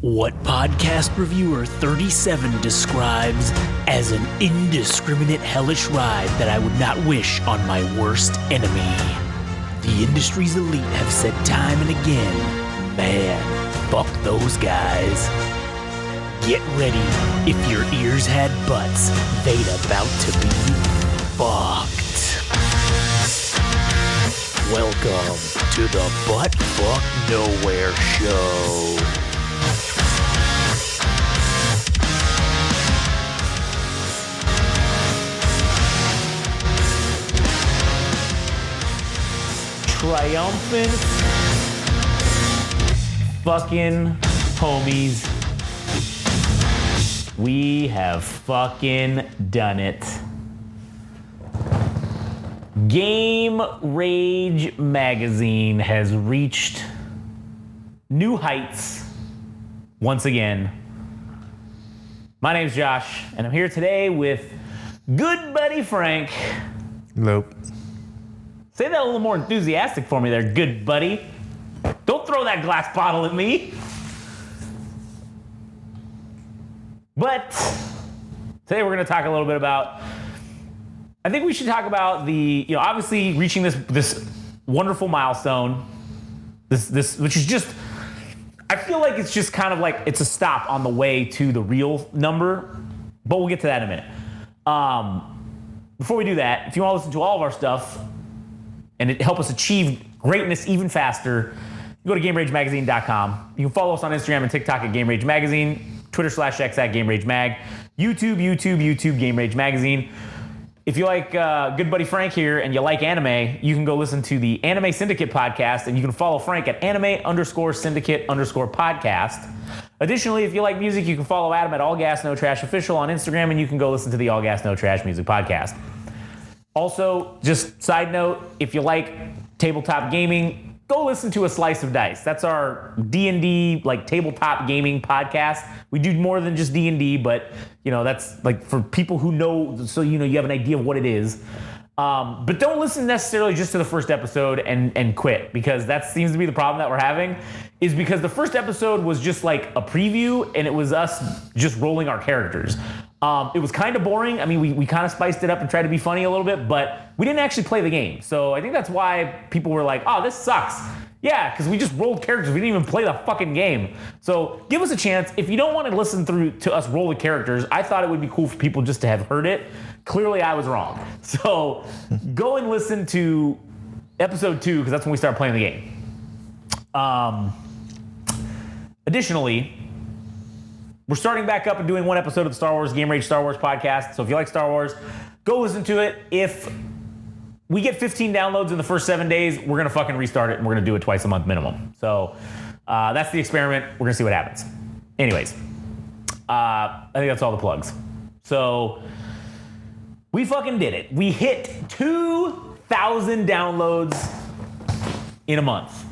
What podcast reviewer 37 describes as an indiscriminate hellish ride that I would not wish on my worst enemy. The industry's elite have said time and again, man, fuck those guys. Get ready, if your ears had butts, they'd about to be fucked. Welcome to the Butt Fuck Nowhere Show. Triumphant fucking homies. We have fucking done it. Game Rage Magazine has reached new heights once again. My name's Josh, and I'm here today with good buddy Frank. Nope. Say that a little more enthusiastic for me there, good buddy. Don't throw that glass bottle at me. But today we're going to talk a little bit about, I think we should talk about obviously reaching this wonderful milestone. This which is just, I feel like it's just kind of like it's a stop on the way to the real number, but we'll get to that in a minute. Before we do that, if you want to listen to all of our stuff and it help us achieve greatness even faster, you go to GameRageMagazine.com. You can follow us on Instagram and TikTok at Game Rage Magazine, Twitter/X at Game Rage Mag, YouTube, Game Rage Magazine. If you like good buddy Frank here and you like anime, you can go listen to the Anime Syndicate podcast, and you can follow Frank at anime_syndicate_podcast. Additionally, if you like music, you can follow Adam at All Gas No Trash Official on Instagram, and you can go listen to the All Gas No Trash Music podcast. Also, just side note, if you like tabletop gaming, go listen to A Slice of Dice. That's our D&D, like, tabletop gaming podcast. We do more than just D&D, but, that's, like, for people who know, so, you have an idea of what it is. But don't listen necessarily just to the first episode and quit, because that seems to be the problem that we're having, is because the first episode was just, like, a preview, and it was us just rolling our characters. It was kind of boring. I mean, we kind of spiced it up and tried to be funny a little bit, but we didn't actually play the game. So I think that's why people were like, oh, this sucks. Yeah, because we just rolled characters. We didn't even play the fucking game. So give us a chance. If you don't want to listen to us roll the characters, I thought it would be cool for people just to have heard it. Clearly, I was wrong. So go and listen to episode 2, because that's when we start playing the game. Additionally, we're starting back up and doing one episode of the Star Wars Game Rage Star Wars podcast. So if you like Star Wars, go listen to it. If we get 15 downloads in the first 7 days, we're going to fucking restart it, and we're going to do it twice a month minimum. So that's the experiment. We're going to see what happens. Anyways, I think that's all the plugs. So we fucking did it. We hit 2,000 downloads in a month.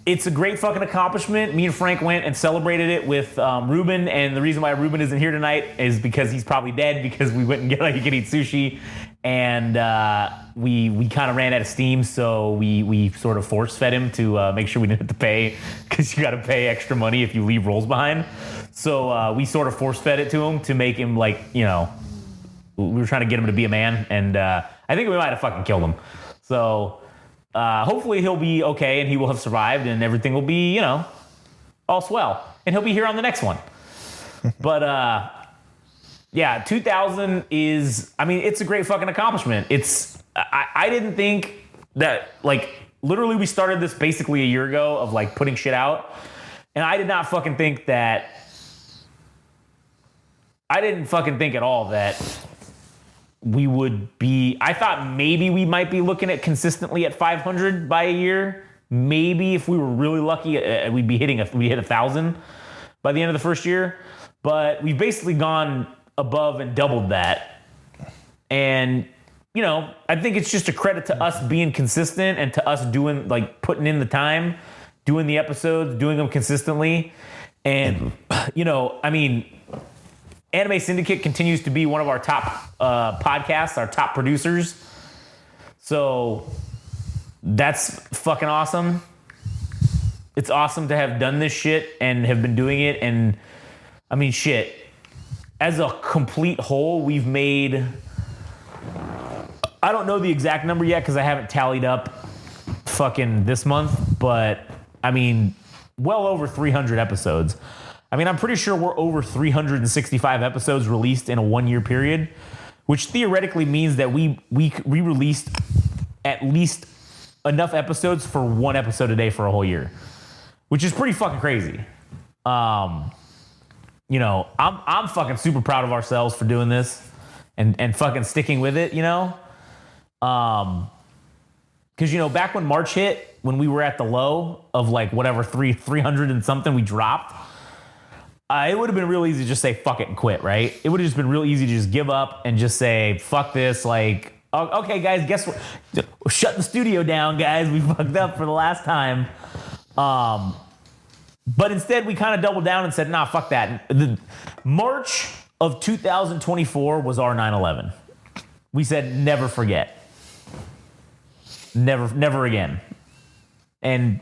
It's a great fucking accomplishment. Me and Frank went and celebrated it with Ruben, and the reason why Ruben isn't here tonight is because he's probably dead, because we went and could eat sushi, and we kind of ran out of steam, so we sort of force fed him to make sure we didn't have to pay, because you got to pay extra money if you leave rolls behind. So we sort of force fed it to him to make him, like, we were trying to get him to be a man, and I think we might have fucking killed him. So hopefully he'll be okay, and he will have survived, and everything will be, all swell. And he'll be here on the next one. But, yeah, 2,000 is, it's a great fucking accomplishment. I didn't think that, like, literally we started this basically a year ago of, like, putting shit out. And I did not fucking think that, I didn't fucking think at all that we would be, I thought maybe we might be looking at consistently at 500 by a year. Maybe if we were really lucky, we'd hit 1,000 by the end of the first year. But we've basically gone above and doubled that. And, I think it's just a credit to us being consistent and to us doing, like, putting in the time, doing the episodes, doing them consistently. And, Anime Syndicate continues to be one of our top podcasts, our top producers. So that's fucking awesome. It's awesome to have done this shit and have been doing it. And I mean, shit, as a complete whole, we've made, I don't know the exact number yet because I haven't tallied up fucking this month, but I mean, well over 300 episodes. I mean, I'm pretty sure we're over 365 episodes released in a 1 year period, which theoretically means that we released at least enough episodes for one episode a day for a whole year, which is pretty fucking crazy. You know, I'm fucking super proud of ourselves for doing this and fucking sticking with it, you know? Because, you know, back when March hit, when we were at the low of like whatever 300 and something we dropped, it would have been real easy to just say fuck it and quit, right? It would have just been real easy to just give up and just say fuck this. Like, okay, guys, guess what? Shut the studio down, guys. We fucked up for the last time. But instead, we kind of doubled down and said, nah, fuck that. The March of 2024 was our 9/11. We said, never forget. Never again. And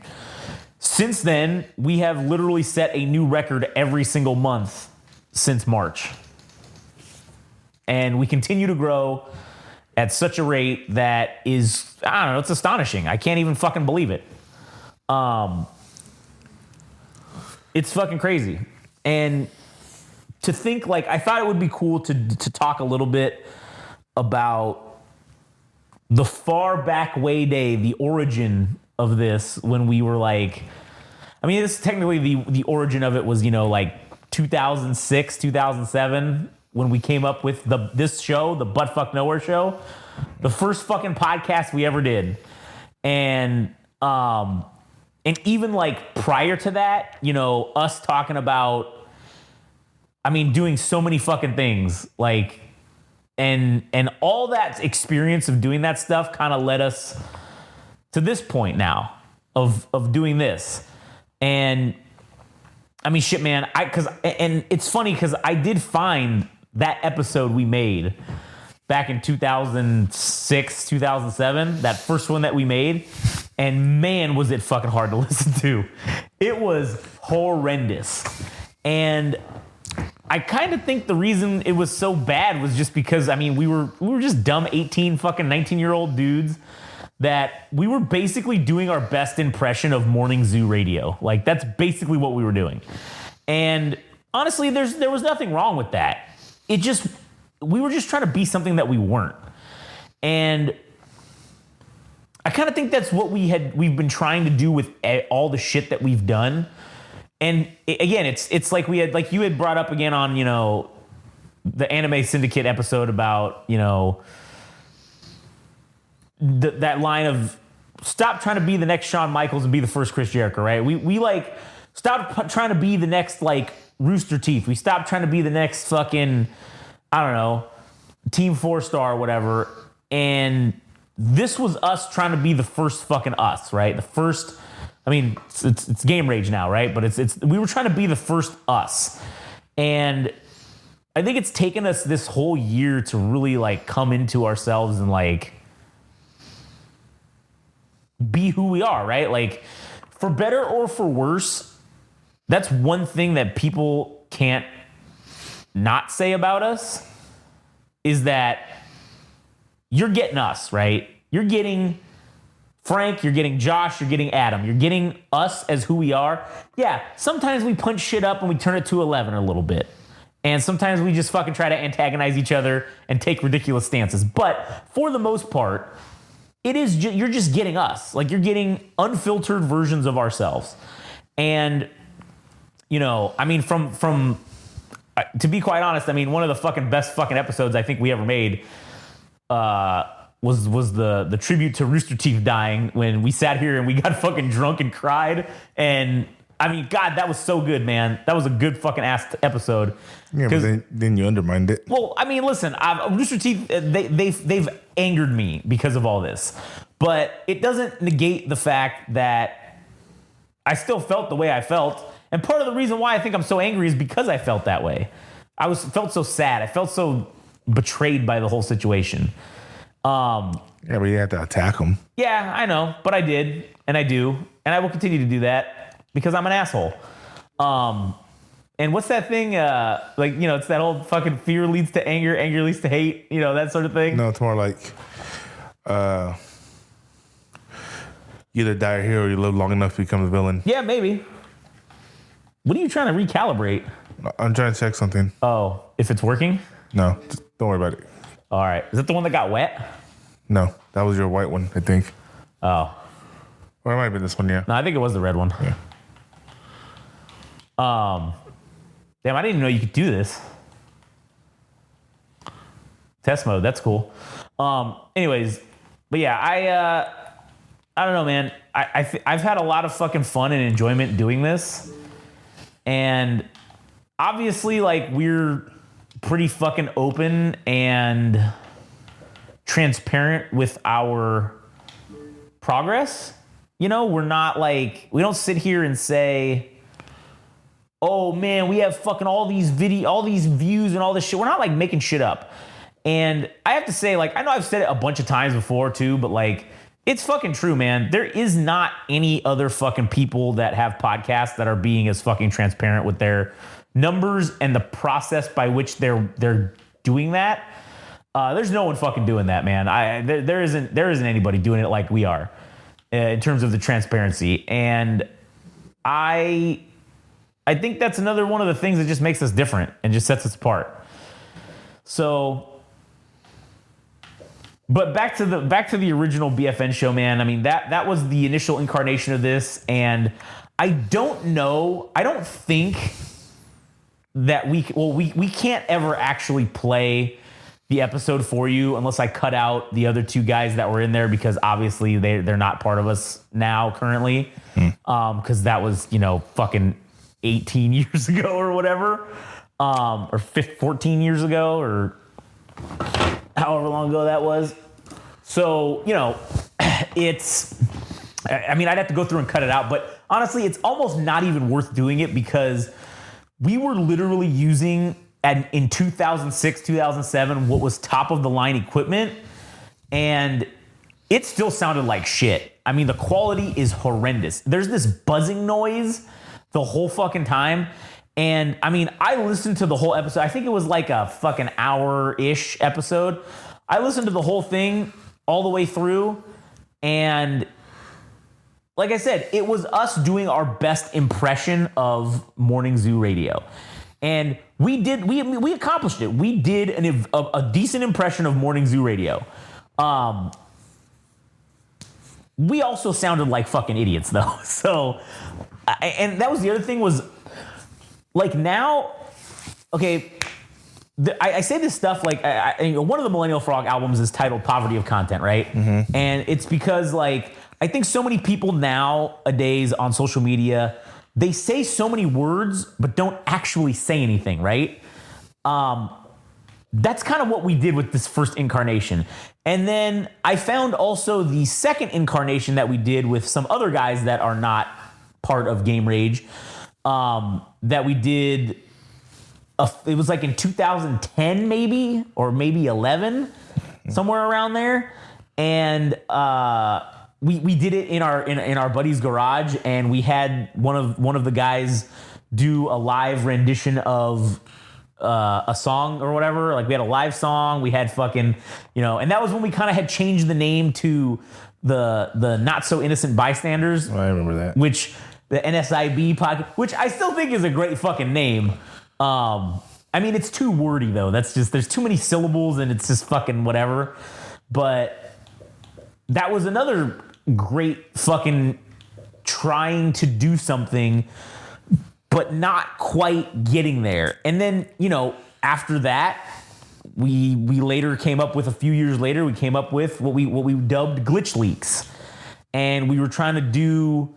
since then, we have literally set a new record every single month since March. And we continue to grow at such a rate that is, I don't know, it's astonishing. I can't even fucking believe it. It's fucking crazy. And to think, like, I thought it would be cool to talk a little bit about the far back way day, the origin of this, when we were like, I mean, this technically the origin of it was, you know, like 2006, 2007, when we came up with this show, the Buttfuck Nowhere Show, the first fucking podcast we ever did. And even like prior to that, you know, us talking about, I mean, doing so many fucking things, like, and all that experience of doing that stuff kind of led us to this point now of doing this. And I mean, shit, man, and it's funny because I did find that episode we made back in 2006, 2007, that first one that we made. And man, was it fucking hard to listen to. It was horrendous. And I kind of think the reason it was so bad was just because, I mean, we were just dumb 18 fucking 19-year-old dudes that we were basically doing our best impression of morning zoo radio. Like, that's basically what we were doing. And honestly, there was nothing wrong with that. We were just trying to be something that we weren't. And I kind of think that's what we've been trying to do with all the shit that we've done. And again, it's like like you had brought up again on, you know, the Anime Syndicate episode about, you know, that line of stop trying to be the next Shawn Michaels and be the first Chris Jericho, right? We like stop trying to be the next like Rooster Teeth. We stopped trying to be the next fucking, I don't know, Team 4-Star or whatever. And this was us trying to be the first fucking us, right? The first, I mean, it's Game Rage now, right? But we were trying to be the first us. And I think it's taken us this whole year to really like come into ourselves and like be who we are, right? Like, for better or for worse, that's one thing that people can't not say about us, is that you're getting us, right? You're getting Frank, you're getting Josh, you're getting Adam. You're getting us as who we are. Yeah, sometimes we punch shit up and we turn it to 11 a little bit. And sometimes we just fucking try to antagonize each other and take ridiculous stances. But for the most part, you're just getting us. Like, you're getting unfiltered versions of ourselves. And, you know, I mean, from to be quite honest, I mean, one of the fucking best fucking episodes I think we ever made was the tribute to Rooster Teeth dying, when we sat here and we got fucking drunk and cried. And I mean, God, that was so good, man. That was a good fucking ass episode. Yeah, but then you undermined it. Well, I mean, listen, Rooster Teeth, they've angered me because of all this. But it doesn't negate the fact that I still felt the way I felt. And part of the reason why I think I'm so angry is because I felt that way. I felt so sad. I felt so betrayed by the whole situation. Yeah, but you had to attack them. Yeah, I know, but I did, and I do, and I will continue to do that. because I'm an asshole. And what's that thing? It's that old fucking fear leads to anger, anger leads to hate. That sort of thing. No, it's more like you either die a hero or you live long enough to become a villain. Yeah, maybe. What are you trying to recalibrate? I'm trying to check something. Oh, if it's working? No, don't worry about it. All right. Is that the one that got wet? No, that was your white one, I think. Oh. Or it might have been this one, yeah. No, I think it was the red one. Yeah. Damn, I didn't even know you could do this. Test mode, that's cool. Anyways, but yeah, I don't know, man. I've had a lot of fucking fun and enjoyment doing this. And obviously, like, we're pretty fucking open and transparent with our progress. We're not like, we don't sit here and say, oh man, we have fucking all these views and all this shit. We're not like making shit up. And I have to say, like, I know I've said it a bunch of times before too, but like, it's fucking true, man. There is not any other fucking people that have podcasts that are being as fucking transparent with their numbers and the process by which they're doing that. There's no one fucking doing that, man. There isn't anybody doing it like we are in terms of the transparency. And I think that's another one of the things that just makes us different and just sets us apart. So, but back to the original BFN show, man. I mean, that was the initial incarnation of this, and I don't think that we can't ever actually play the episode for you unless I cut out the other two guys that were in there, because obviously they're not part of us now currently. Because that was, fucking 18 years ago or whatever. Or 14 years ago, or however long ago that was. So, I'd have to go through and cut it out, but honestly, it's almost not even worth doing it, because we were literally using in 2006, 2007, what was top of the line equipment, and it still sounded like shit. I mean, the quality is horrendous. There's this buzzing noise the whole fucking time. And I mean, I listened to the whole episode. I think it was like a fucking hour-ish episode. I listened to the whole thing all the way through. And like I said, it was us doing our best impression of Morning Zoo Radio. And we accomplished it. We did a decent impression of Morning Zoo Radio. We also sounded like fucking idiots, though. So, and that was the other thing was, like, now, okay, I say this stuff like, one of the Millennial Frog albums is titled Poverty of Content, right? Mm-hmm. And it's because, like, I think so many people nowadays on social media, they say so many words, but don't actually say anything, right? That's kind of what we did with this first incarnation. And then I found also the second incarnation that we did with some other guys that are not part of Game Rage, that we did, it was like in 2010 maybe, or maybe 11, somewhere around there. And we did it in our buddy's garage, and we had one of the guys do a live rendition of a song or whatever. Like, we had a live song, we had fucking, and that was when we kind of had changed the name to the Not So Innocent Bystanders. I remember that. Which the NSIB podcast, which I still think is a great fucking name. I mean, it's too wordy though. That's just, there's too many syllables and it's just fucking whatever. But that was another great fucking trying to do something, but not quite getting there. And then, after that, we later came up with, a few years later, we came up with what we dubbed Glitch Leaks. And we were trying to do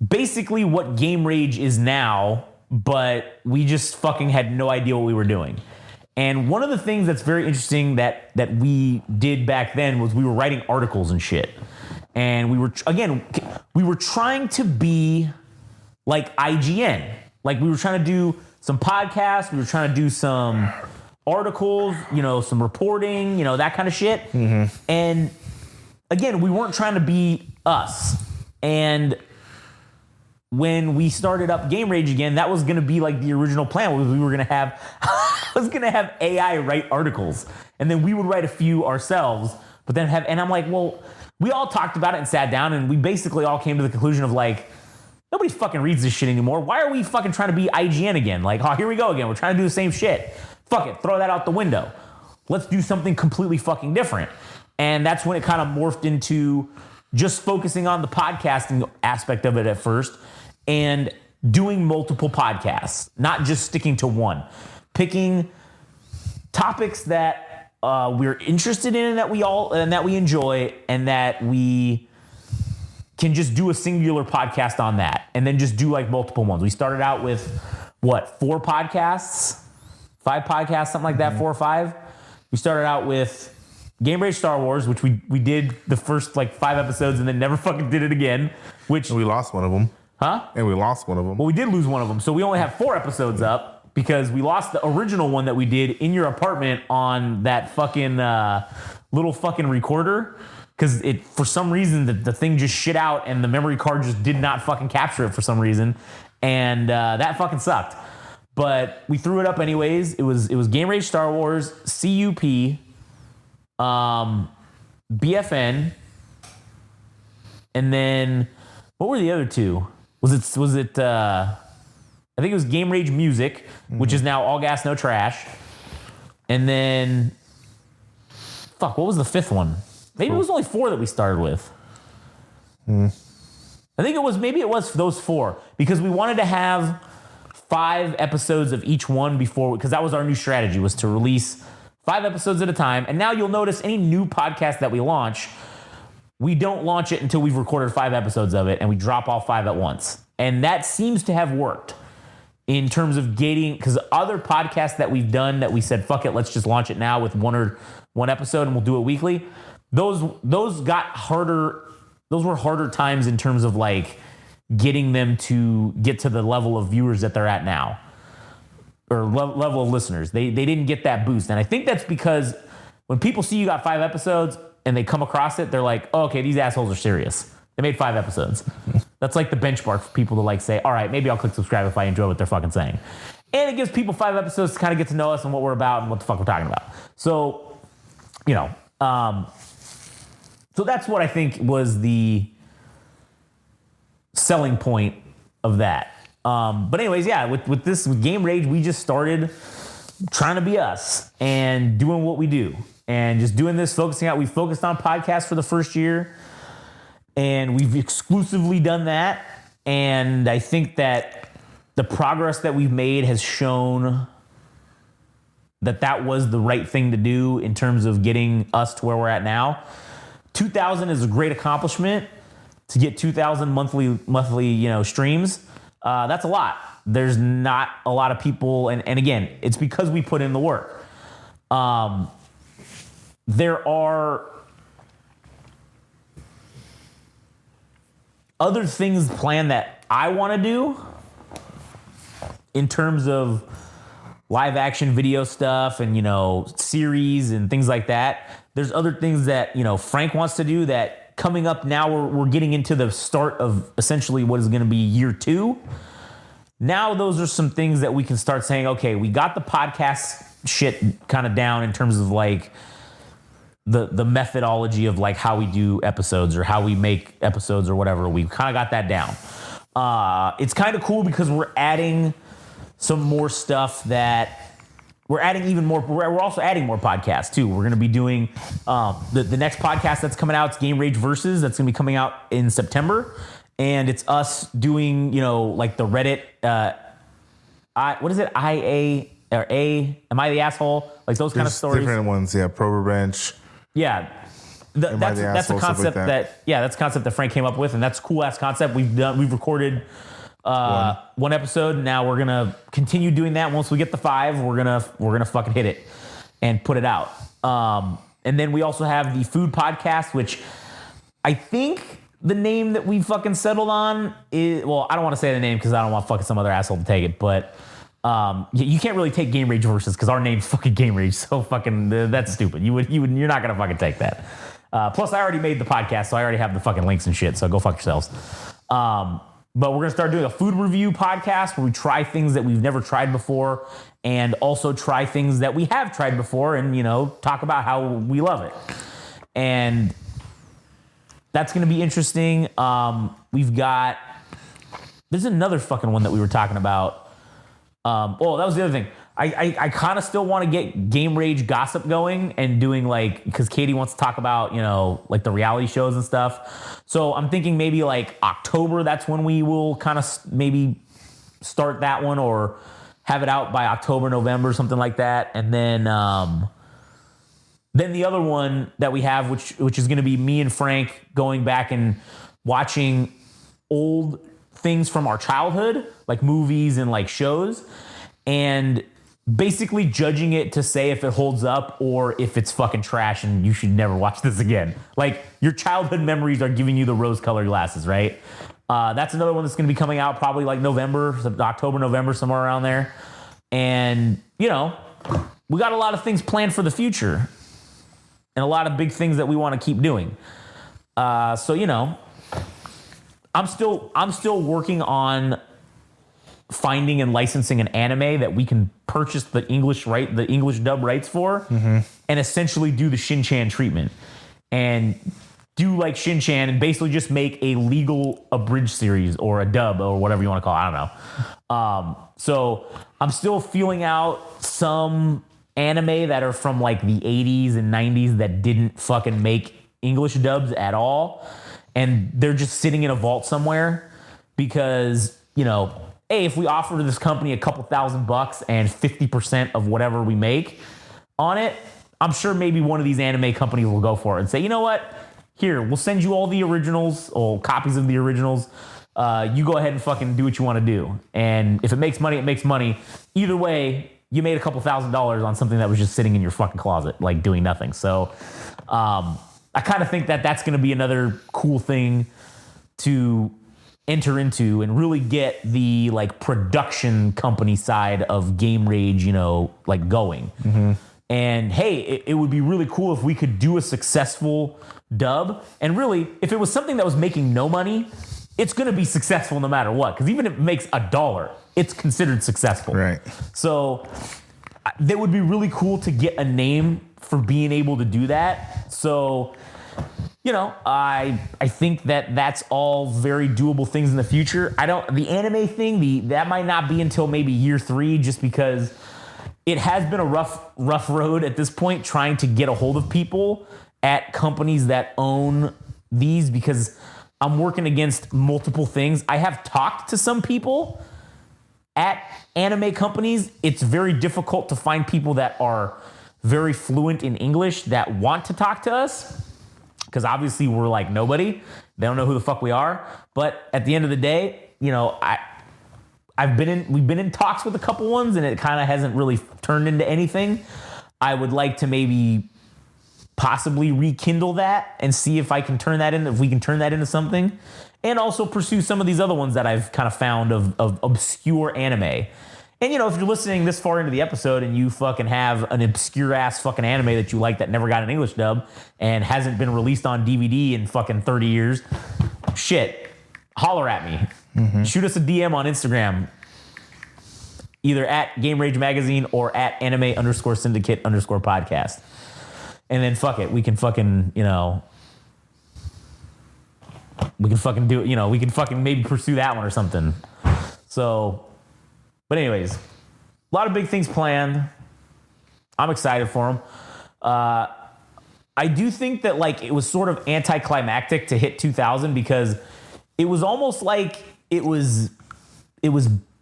basically what Game Rage is now, but we just fucking had no idea what we were doing. And one of the things that's very interesting that we did back then was we were writing articles and shit. And we were trying to be like IGN. Like, we were trying to do some podcasts, we were trying to do some articles, some reporting, that kind of shit. Mm-hmm. And again, we weren't trying to be us. And when we started up Game Rage again, that was going to be like the original plan. We were going to have, I was going to have AI write articles, and then we would write a few ourselves. But then and I'm like, well, we all talked about it and sat down, and we basically all came to the conclusion of like, nobody fucking reads this shit anymore. Why are we fucking trying to be IGN again? Like, oh, here we go again. We're trying to do the same shit. Fuck it, throw that out the window. Let's do something completely fucking different. And that's when it kind of morphed into just focusing on the podcasting aspect of it at first and doing multiple podcasts, not just sticking to one. Picking topics that we're interested in and that we enjoy, and that we can just do a singular podcast on that, and then just do like multiple ones. We started out with 4 podcasts, 5 podcasts, something like that, 4 or 5. We started out with Game Rage Star Wars, which we did the first like 5 episodes and then never fucking did it again. Which And we lost one of them. Huh? And we lost one of them. Well, we did lose one of them, so we only have 4 episodes up because we lost the original one that we did in your apartment on that fucking little fucking recorder. Because it, for some reason, the thing just shit out and the memory card just did not fucking capture it for some reason, and that fucking sucked. But we threw it up anyways. It was Game Rage Star Wars, CUP, BFN, and then what were the other 2? Was it? I think it was Game Rage Music, which is now All Gas No Trash, and then fuck, what was the 5th one? Maybe it was only 4 that we started with. I think maybe it was those 4, because we wanted to have 5 episodes of each one before, because that was our new strategy, was to release 5 episodes at a time. And now you'll notice any new podcast that we launch, we don't launch it until we've recorded 5 episodes of it, and we drop all 5 at once. And that seems to have worked in terms of gating, because other podcasts that we've done that we said, fuck it, let's just launch it now with one episode and we'll do it weekly. Those got harder. Those were harder times in terms of like getting them to get to the level of viewers that they're at now, or level of listeners. They didn't get that boost. And I think that's because when people see you got 5 episodes and they come across it, they're like, oh, okay, these assholes are serious. They made 5 episodes. That's like the benchmark for people to like say, all right, maybe I'll click subscribe if I enjoy what they're fucking saying. And it gives people 5 episodes to kind of get to know us and what we're about and what the fuck we're talking about. So, you know, so that's what I think was the selling point of that. But anyways, yeah, with Game Rage, we just started trying to be us and doing what we do and just doing this, focusing out. We focused on podcasts for the first year, and we've exclusively done that. And I think that the progress that we've made has shown that was the right thing to do in terms of getting us to where we're at now. 2,000 is a great accomplishment. To get 2,000 monthly streams, that's a lot. There's not a lot of people, and again, it's because we put in the work. There are other things planned that I want to do in terms of live action video stuff and, series and things like that. There's other things that, Frank wants to do that coming up now. We're getting into the start of essentially what is going to be year 2. Now those are some things that we can start saying, okay, we got the podcast shit kind of down in terms of like the methodology of like how we do episodes or how we make episodes or whatever. We've kind of got that down. It's kind of cool because we're adding some more stuff that we're adding even more. We're also adding more podcasts too. We're going to be doing the next podcast that's coming out. It's Game Rage Versus. That's going to be coming out in September. And it's us doing, like the Reddit, what is it? IA or A? Am I the asshole? Like those kind of stories. Different ones, yeah. Prober Bench. Yeah. That's a concept that's a concept that Frank came up with, and that's a cool ass concept. We've recorded one episode. Now we're gonna continue doing that. Once we get the 5, we're gonna fucking hit it and put it out. And then we also have the food podcast, which I think the name that we fucking settled on is, well, I don't want to say the name because I don't want fucking some other asshole to take it, but you can't really take Game Rage Versus because our name's fucking Game Rage, so fucking that's stupid. You're not gonna fucking take that. Plus, I already made the podcast, so I already have the fucking links and shit. So go fuck yourselves. But we're going to start doing a food review podcast where we try things that we've never tried before and also try things that we have tried before and, talk about how we love it. And that's going to be interesting. There's another fucking one that we were talking about. That was the other thing. I kind of still want to get Game Rage gossip going and doing because Katie wants to talk about, the reality shows and stuff. So I'm thinking maybe October, that's when we will kind of maybe start that one or have it out by October, November, something like that. And then the other one that we have, which is going to be me and Frank going back and watching old things from our childhood, like movies and shows, and basically judging it to say if it holds up or if it's fucking trash and you should never watch this again. Your childhood memories are giving you the rose-colored glasses, right? That's another one that's going to be coming out probably November, October, November, somewhere around there. And, we got a lot of things planned for the future and a lot of big things that we want to keep doing. I'm still working on finding and licensing an anime that we can purchase the English dub rights for, and essentially do the Shin-Chan treatment and do like Shin-Chan and basically just make a legal abridged series or a dub or whatever you want to call it. I don't know. So I'm still feeling out some anime that are from the 80s and 90s that didn't fucking make English dubs at all. And they're just sitting in a vault somewhere because, hey, if we offer to this company a couple $1,000 and 50% of whatever we make on it, I'm sure maybe one of these anime companies will go for it and say, you know what? Here, we'll send you all the originals or copies of the originals. You go ahead and fucking do what you want to do. And if it makes money, it makes money. Either way, you made a couple $1,000s on something that was just sitting in your fucking closet, doing nothing. So, I kind of think that that's going to be another cool thing to enter into and really get the production company side of Game Rage, going. And hey, it would be really cool if we could do a successful dub. And really, if it was something that was making no money, it's going to be successful no matter what. Because even if it makes $1, it's considered successful. Right. So that would be really cool to get a name for being able to do that. So, I think that that's all very doable things in the future. The anime thing, that might not be until maybe year 3, just because it has been a rough road at this point trying to get a hold of people at companies that own these, because I'm working against multiple things. I have talked to some people at anime companies. It's very difficult to find people that are very fluent in English that want to talk to us, because obviously we're nobody. They don't know who the fuck we are. But at the end of the day, we've been in talks with a couple ones, and it kind of hasn't really turned into anything. I would like to maybe possibly rekindle that and see if we can turn that into something, and also pursue some of these other ones that I've kind of found of obscure anime. And, if you're listening this far into the episode and you fucking have an obscure ass fucking anime that you like that never got an English dub and hasn't been released on DVD in fucking 30 years, shit, holler at me. Shoot us a DM on Instagram, either at Game Rage Magazine or at anime_syndicate_podcast. And then fuck it, we can fucking, we can fucking do it, we can fucking maybe pursue that one or something. So... But anyways, a lot of big things planned. I'm excited for them. I do think that it was sort of anticlimactic to hit 2,000 because it was almost like it was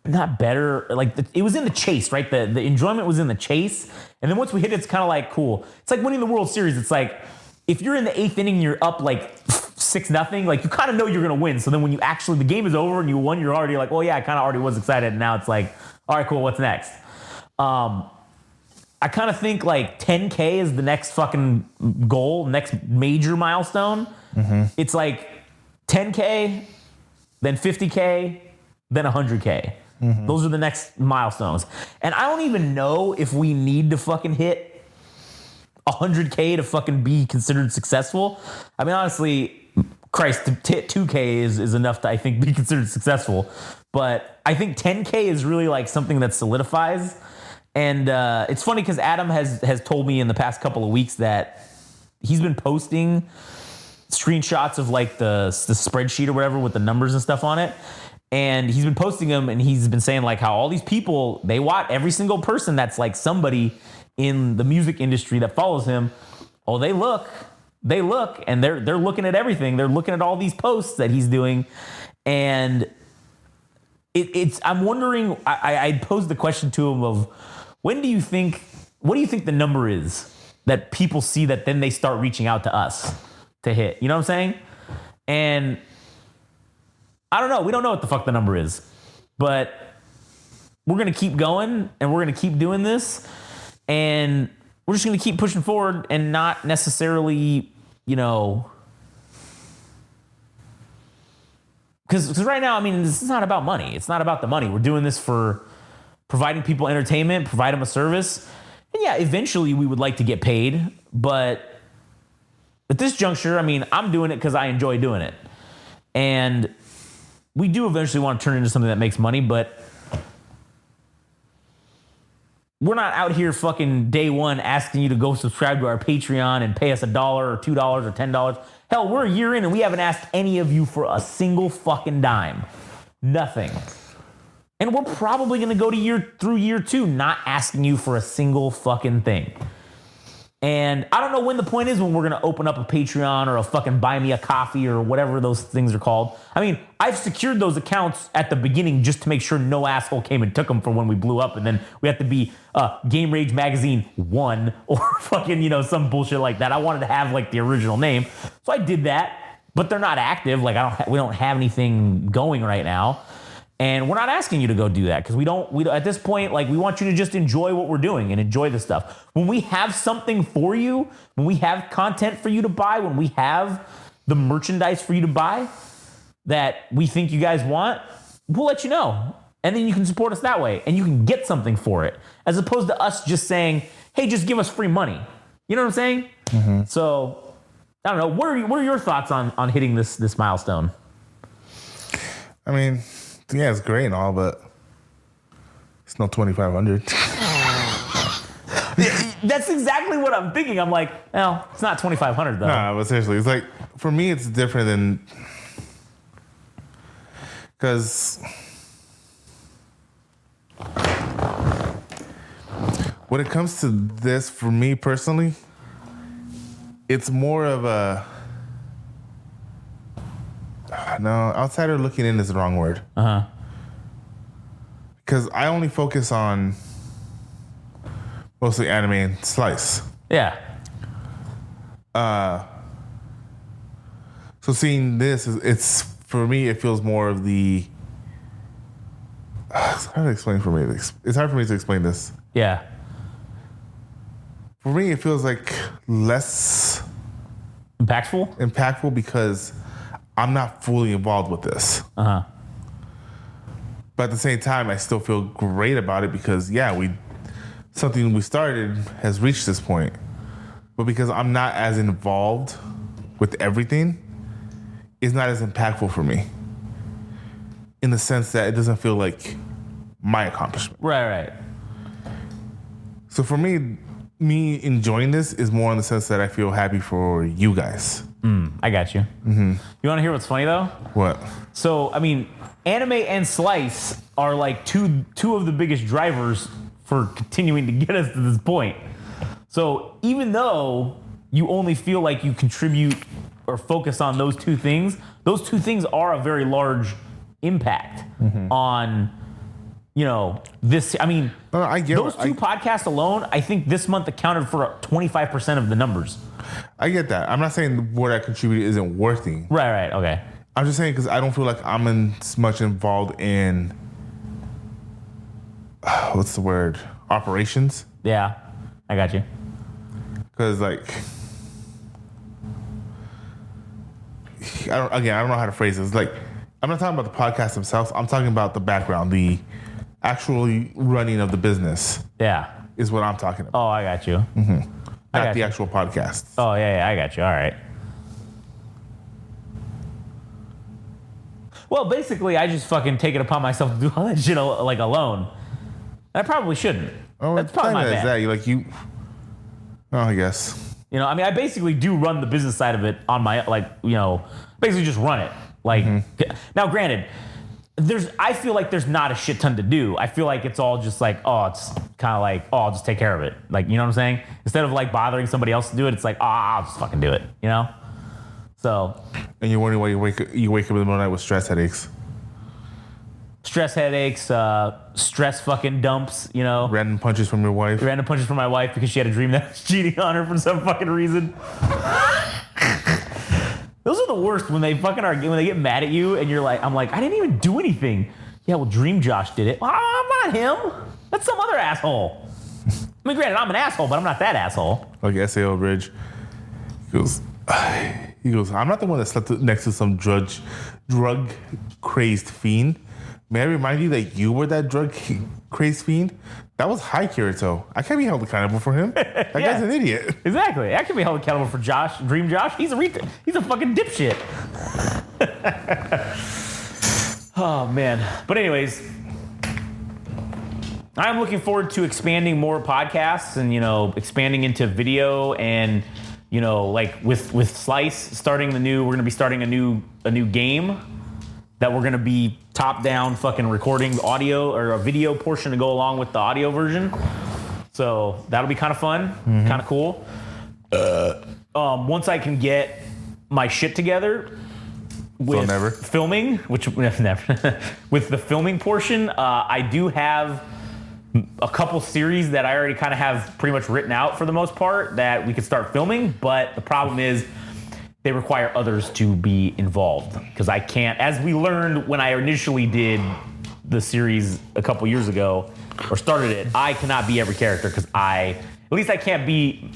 not better. It was in the chase, right? The enjoyment was in the chase. And then once we hit it, it's kind of cool. It's like winning the World Series. It's if you're in the 8th inning, you're up 6-0, you kind of know you're going to win. So then when the game is over and you won, you're already well, yeah, I kind of already was excited. And now it's all right, cool, what's next? I kind of think 10K is the next fucking goal, next major milestone. It's 10K, then 50K, then 100K. Those are the next milestones. And I don't even know if we need to fucking hit 100K to fucking be considered successful. I mean, honestly, Christ, to hit 2K is enough to, I think, be considered successful. But I think 10K is really like something that solidifies. And it's funny because Adam has told me in the past couple of weeks that he's been posting screenshots of like the spreadsheet or whatever with the numbers and stuff on it. And he's been posting them, and he's been saying like how all these people, they watch every single person that's like somebody in the music industry that follows him. Oh, they look, and they're looking at everything. They're looking at all these posts that he's doing, and it's. I'm wondering. I posed the question to him of what do you think the number is that people see that then they start reaching out to us to hit? You know what I'm saying? And I don't know. We don't know what the fuck the number is, but we're going to keep going and we're going to keep doing this, and we're just going to keep pushing forward and not necessarily, because right now, I mean, this is not about money. It's not about the money. We're doing this for providing people entertainment, provide them a service. And yeah, eventually we would like to get paid, but at this juncture, I mean, I'm doing it because I enjoy doing it. And we do eventually want to turn it into something that makes money, but we're not out here fucking day one asking you to go subscribe to our Patreon and pay us $1 or $2 or $10. Hell, we're a year in and we haven't asked any of you for a single fucking dime. Nothing. And we're probably going to go through year 2 not asking you for a single fucking thing. And I don't know when the point is when we're going to open up a Patreon or a fucking buy me a coffee or whatever those things are called. I mean, I've secured those accounts at the beginning just to make sure no asshole came and took them for when we blew up. And then we have to be Game Rage Magazine 1 or fucking, some bullshit like that. I wanted to have like the original name. So I did that, but they're not active. Like we don't have anything going right now. And we're not asking you to go do that because we don't at this point, like we want you to just enjoy what we're doing and enjoy the stuff. When we have something for you, when we have content for you to buy, when we have the merchandise for you to buy that we think you guys want, we'll let you know. And then you can support us that way and you can get something for it as opposed to us just saying, hey, just give us free money. You know what I'm saying? Mm-hmm. So I don't know. What are your thoughts on hitting this milestone? I mean, yeah, it's great and all, but it's no 2,500. That's exactly what I'm thinking. I'm like, well, it's not 2,500 though. Nah, but seriously, it's like, for me, it's different than, because when it comes to this, for me personally, it's more of a, no, outsider looking in is the wrong word. Uh-huh. Because I only focus on mostly anime and slice. Yeah. So seeing this, it's for me, it feels more of the, it's hard to explain for me. It's hard for me to explain this. Yeah. For me, it feels like less impactful because I'm not fully involved with this. Uh-huh. But at the same time, I still feel great about it because, yeah, something we started has reached this point. But because I'm not as involved with everything, it's not as impactful for me. In the sense that it doesn't feel like my accomplishment. Right. So for me enjoying this is more in the sense that I feel happy for you guys. I got you. Mm-hmm. You want to hear what's funny though? What? So, I mean, anime and slice are like two of the biggest drivers for continuing to get us to this point. So even though you only feel like you contribute or focus on those two things are a very large impact on, this. I mean, I get those two podcasts alone, I think this month accounted for 25% of the numbers. I get that. I'm not saying what I contribute isn't working. Right. Okay. I'm just saying because I don't feel like I'm as much involved in, what's the word? Operations. Yeah, I got you. Because I don't know how to phrase this. Like, I'm not talking about the podcast themselves. I'm talking about the background, the actual running of the business. Yeah, is what I'm talking about. Oh, I got you. Not the actual podcast. Oh yeah, I got you. All right. Well, basically, I just fucking take it upon myself to do all that shit like alone. I probably shouldn't. Oh, That's probably my bad. Oh, I guess. You know, I mean, I basically do run the business side of it on my, like, you know, basically just run it. Like, now granted, I feel like there's not a shit ton to do. I feel like it's all just like, it's kind of like, I'll just take care of it. Like, you know what I'm saying? Instead of like bothering somebody else to do it, it's like, I'll just fucking do it, you know? So. And you're wondering why you wake up in the middle of the night with stress headaches. Stress headaches, stress fucking dumps, you know? Random punches from your wife. Random punches from my wife because she had a dream that I was cheating on her for some fucking reason. Those are the worst when they fucking argue, when they get mad at you and you're like, I'm like, I didn't even do anything. Yeah, well, Dream Josh did it. Well, I'm not him. That's some other asshole. I mean, granted, I'm an asshole, but I'm not that asshole. Like SAO Bridge. He goes, I'm not the one that slept next to some drug-crazed fiend. May I remind you that you were that drug-crazed fiend? That was high Kirito. I can't be held accountable for him. That guy's an idiot. Exactly. I can be held accountable for Dream Josh. He's a fucking dipshit. Oh, man. But anyways, I'm looking forward to expanding more podcasts and, you know, expanding into video and, you know, like with Slice we're going to be starting a new game that we're going to be top down fucking recording audio or a video portion to go along with the audio version. So that'll be kind of fun, kind of cool. Once I can get my shit together with filming, which never, with the filming portion, I do have a couple series that I already kind of have pretty much written out for the most part that we could start filming, but the problem is they require others to be involved because I can't, as we learned when I initially did the series a couple years ago or started it, I cannot be every character because at least I can't be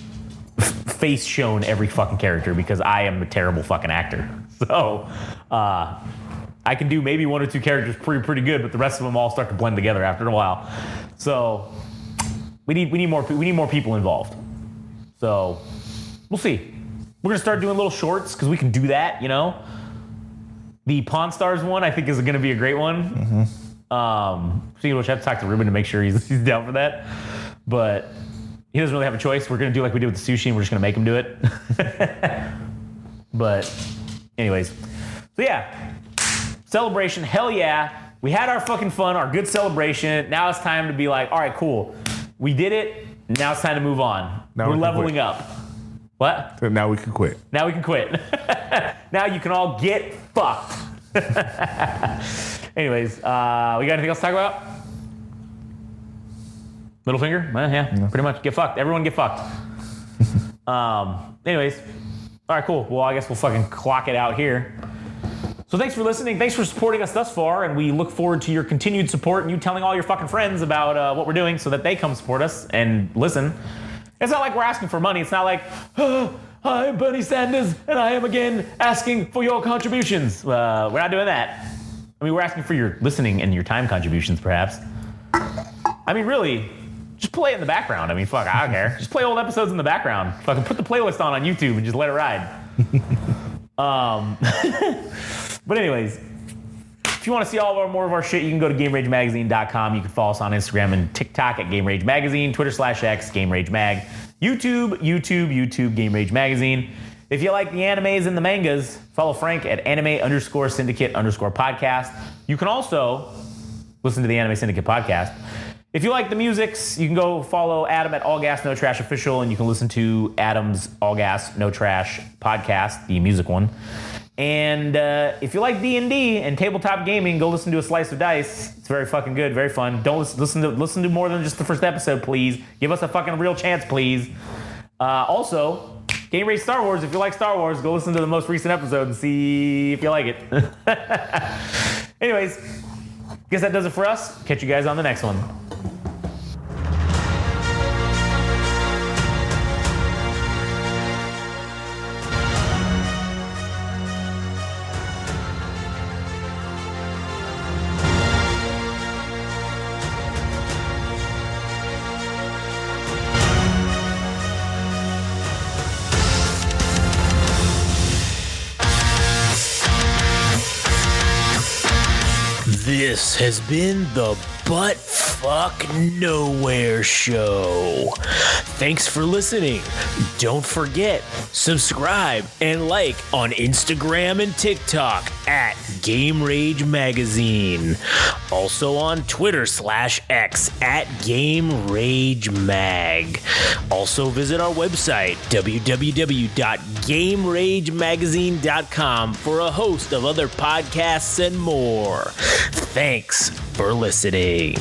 face shown every fucking character because I am a terrible fucking actor. So I can do maybe one or two characters pretty good, but the rest of them all start to blend together after a while. So we need more people involved. So we'll see. We're gonna start doing little shorts because we can do that, you know. The Pawn Stars one I think is gonna be a great one. Speaking of which, I have to talk to Ruben to make sure he's down for that. But he doesn't really have a choice. We're gonna do like we did with the sushi, and we're just gonna make him do it. But anyways, so yeah, celebration, hell yeah. We had our fucking fun, our good celebration. Now it's time to be like, all right, cool. We did it. Now it's time to move on. We're leveling up. What? So now we can quit. Now we can quit. Now you can all get fucked. Anyways, we got anything else to talk about? Middle finger? Yeah, pretty much. Get fucked. Everyone get fucked. Anyways, all right, cool. Well, I guess we'll fucking clock it out here. So thanks for listening. Thanks for supporting us thus far, and we look forward to your continued support and you telling all your fucking friends about what we're doing so that they come support us and listen. It's not like we're asking for money. It's not like, I'm Bernie Sanders, and I am again asking for your contributions. We're not doing that. I mean, we're asking for your listening and your time contributions, perhaps. I mean, really, just play it in the background. I mean, fuck, I don't care. Just play old episodes in the background. Fucking put the playlist on YouTube and just let it ride. But anyways, if you want to see more of our shit, you can go to GameRageMagazine.com. You can follow us on Instagram and TikTok at Game Rage Magazine, Twitter/X, Game Rage Mag, YouTube, Game Rage Magazine. If you like the animes and the mangas, follow Frank at anime_syndicate_podcast. You can also listen to the Anime Syndicate podcast. If you like the musics, you can go follow Adam at All Gas No Trash Official, and you can listen to Adam's All Gas No Trash podcast, the music one. And if you like D&D and tabletop gaming, go listen to A Slice of Dice. It's very fucking good, very fun. Don't listen to more than just the first episode, please. Give us a fucking real chance, please. Also, Game Rage Star Wars. If you like Star Wars, go listen to the most recent episode and see if you like it. Anyways, guess that does it for us. Catch you guys on the next one. This has been the Butt Fuck Nowhere Show. Thanks for listening. Don't forget, subscribe and like on Instagram and TikTok at Game Rage Magazine. Also on Twitter/X at Game Rage Mag. Also visit our website, www.GameRageMagazine.com, for a host of other podcasts and more. Thanks for listening.